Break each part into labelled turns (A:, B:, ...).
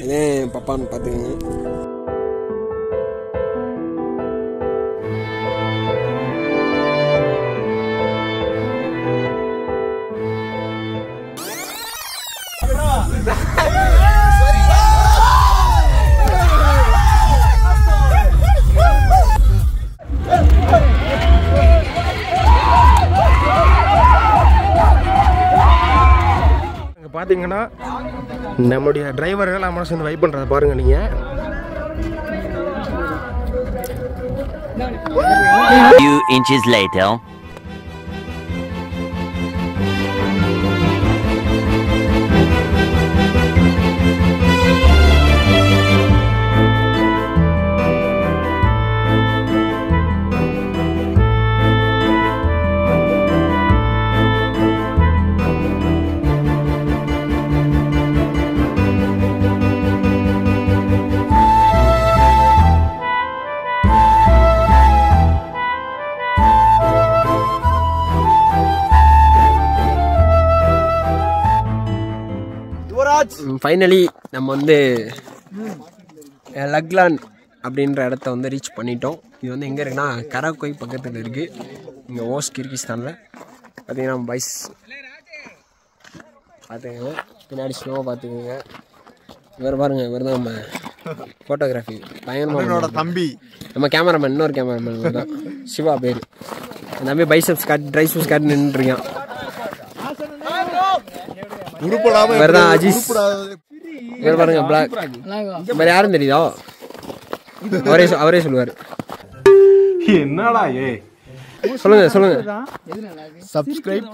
A: இதே பப்பான்னு பார்த்துக்கங்க.
B: பார்த்தீங்கன்னா நம்மளுடைய டிரைவர்கள் நம்ம சேர்ந்து வைப் பண்ணுறதை பாருங்க நீங்கள்.
C: Few inches later.
A: ஃபைனலி நம்ம வந்து லக்லான் அப்படின்ற இடத்த வந்து ரீச் பண்ணிட்டோம். இது வந்து எங்கே இருக்குன்னா கராக்கோய் பக்கத்தில் இருக்குது, இங்கே ஓஸ் கிர்கிஸ்தானில். பார்த்தீங்கன்னா பைஸ் பார்த்துக்கோங்க, பின்னாடி ஸ்னோவை பார்த்துக்கோங்க. இவர் பாருங்க, இவர் தான் நம்ம ஃபோட்டோகிராஃபி பயங்கரமான
B: தம்பி,
A: நம்ம கேமராமேன், இன்னொரு கேமராமேன் தான் சிவா பேர். தம்பி பைசப்ஸ் காட் ட்ரைசப்ஸ் காட் நின்றுருக்கான். இவர் தான் அஜீஸ். இவர் பாருங்க பிளாக். வேற யாரும் தெரியுதோ அவரே சொல்லுவார்.
B: என்னடா
A: சொல்லுங்க சொல்லுங்க.
B: சப்ஸ்கிரைப்.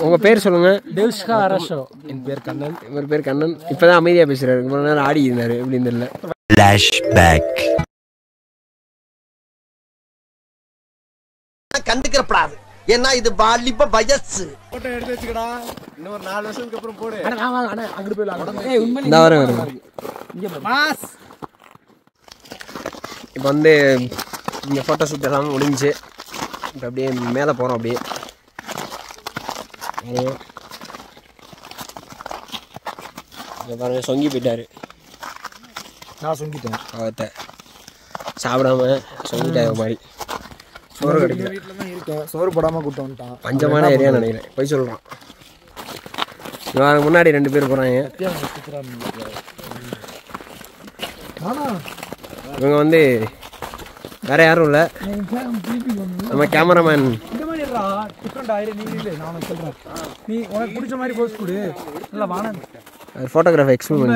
A: உங்க பேர் சொல்லுங்க.
D: தேவ்ஷ்கா அரஷோ.
A: என் பேர் கண்ணன். இவர் பேர் கண்ணன். இப்பதான் அமைதியா பேசுறாரு, ரொம்ப நேரம் ஆடி இருந்தாரு, எப்படின்னு தெரியல.
C: Flashback.
E: கண்டுக்கிறப்படாது, ஏன்னா இது வாலிப வயசு.
B: போட்டோ எடுத்து வச்சுக்கடா, இன்னும் ஒரு 4 வருஷத்துக்கு அப்புறம் போடு.
D: அங்கிட்டு போயிடலாம்.
A: இந்த வரேன். இப்போ வந்து இங்கே ஃபோட்டோ ஷூட் எல்லாம் முடிஞ்சு இப்போ அப்படியே மேலே போகிறோம். அப்படியே பாருங்க, சொங்கி போயிட்டாரு.
B: நான் சொங்கிட்டேன்
A: அவத்தை சாப்பிடாம சொங்கிட்டாரு மாதிரி. சோறு கிடைக்கல,
B: வீட்டில் தான் இருக்கேன். சோறு போடாமல் கூப்பிட்டு வந்துட்டான்.
A: பஞ்சமான ஏரியா நினைக்கிறேன், போய் சொல்கிறான். இவன் முன்னாடி 2 பேர் போகிறாங்க. இவங்க வந்து வேற யாரும் இல்லை, நம்ம கேமராமேன். ஃபோட்டோகிராஃபர் எக்ஸ்பெரிமெண்ட்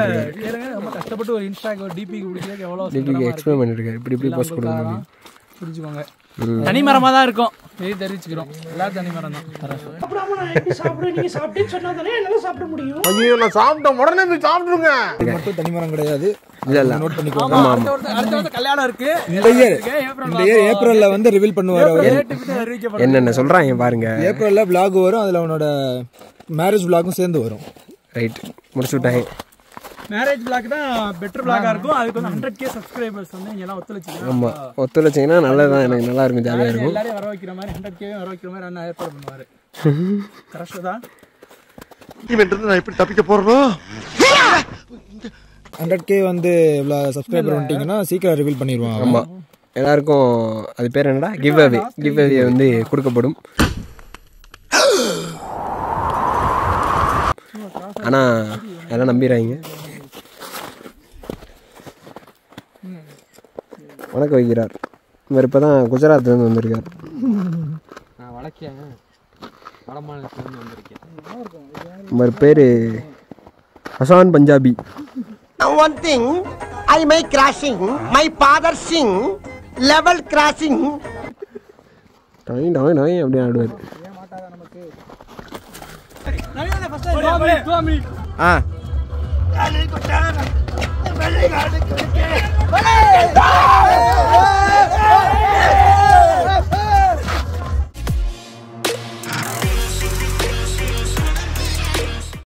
D: கஷ்டப்பட்டு ஒரு இன்ஸ்டாக்கு டிபிக்கு பிடிக்கிறதுக்கு எவ்வளோ
A: டிபிக்கு எக்ஸ்பெரிமெண்ட் இருக்கு. இப்படி போஸ்ட் கொடுக்கணும்.
D: புரிஞ்சுக்கோங்க. தனிமரமாக தான் இருக்கும், இது தெரிவிச்சுக்கிறோம். எல்லாரும் தனிமரம் தான்.
B: ஐயோ, நான் சாப்பிட்டேன், உடனே போய் சாப்பிட்டுருங்க. இது மட்டும் தனிமரம் கிடையாது.
A: இல்ல
B: நோட் பண்ணிக்கோங்க.
D: அடுத்த கல்யாணம் இருக்கு.
B: இந்த இயர் ஏப்ரல்ல வந்து ரிவீல் பண்ணுவார் அவர்.
A: என்னென்ன சொல்றாங்க பாருங்க.
B: ஏப்ரல்ல vlog வரும், அதுல அவனோட மேரேஜ் vlogகும் சேர்ந்து வரும்.
A: ரைட், முடிச்சு விட்டாங்க.
D: மேரேஜ் பிளாக் தான் பெட்டர் பிளாகா இருக்கும். அதுக்கு வந்து 100K சப்ஸ்கிரைபர்ஸ் வந்து நீங்க எல்லாம் ஒத்துழைச்சிங்க.
A: ஆமா, ஒத்துழைச்சிங்கன்னா நல்லதான், எனக்கு நல்லா இருக்கும், ஜாலியா இருக்கும்.
D: எல்லாரையும் வர வைக்கிற மாதிரி 100K வர வைக்கிற மாதிரி அண்ணா ஏற்பாடு பண்ணுவாரு. கரெக்டா தான்.
E: இவன்றது நான் எப்படி தப்பிக்க போறோம்?
B: 100K வந்து சப்ஸ்கிரைபர் வந்துட்டீங்கன்னா சீக்கிரம் ரிவீல் பண்ணிடுவாங்க.
A: ஆமா, எல்லாருக்கும் அது பேர் என்னடா, கிவ் அவே வந்து கொடுக்கப்படும். ஆனா எல்லாம் நம்பிடுறாங்க. வணக்கம் வைக்கிறார். இவர் இப்போ தான் குஜராத்லேருந்து வந்திருக்கார். இவர் பேர் Hasan Punjabi.
E: One thing, I may crashing, my father sing, level crashing.
A: டாய் டாய் டாய் அப்படி ஆடுவார்.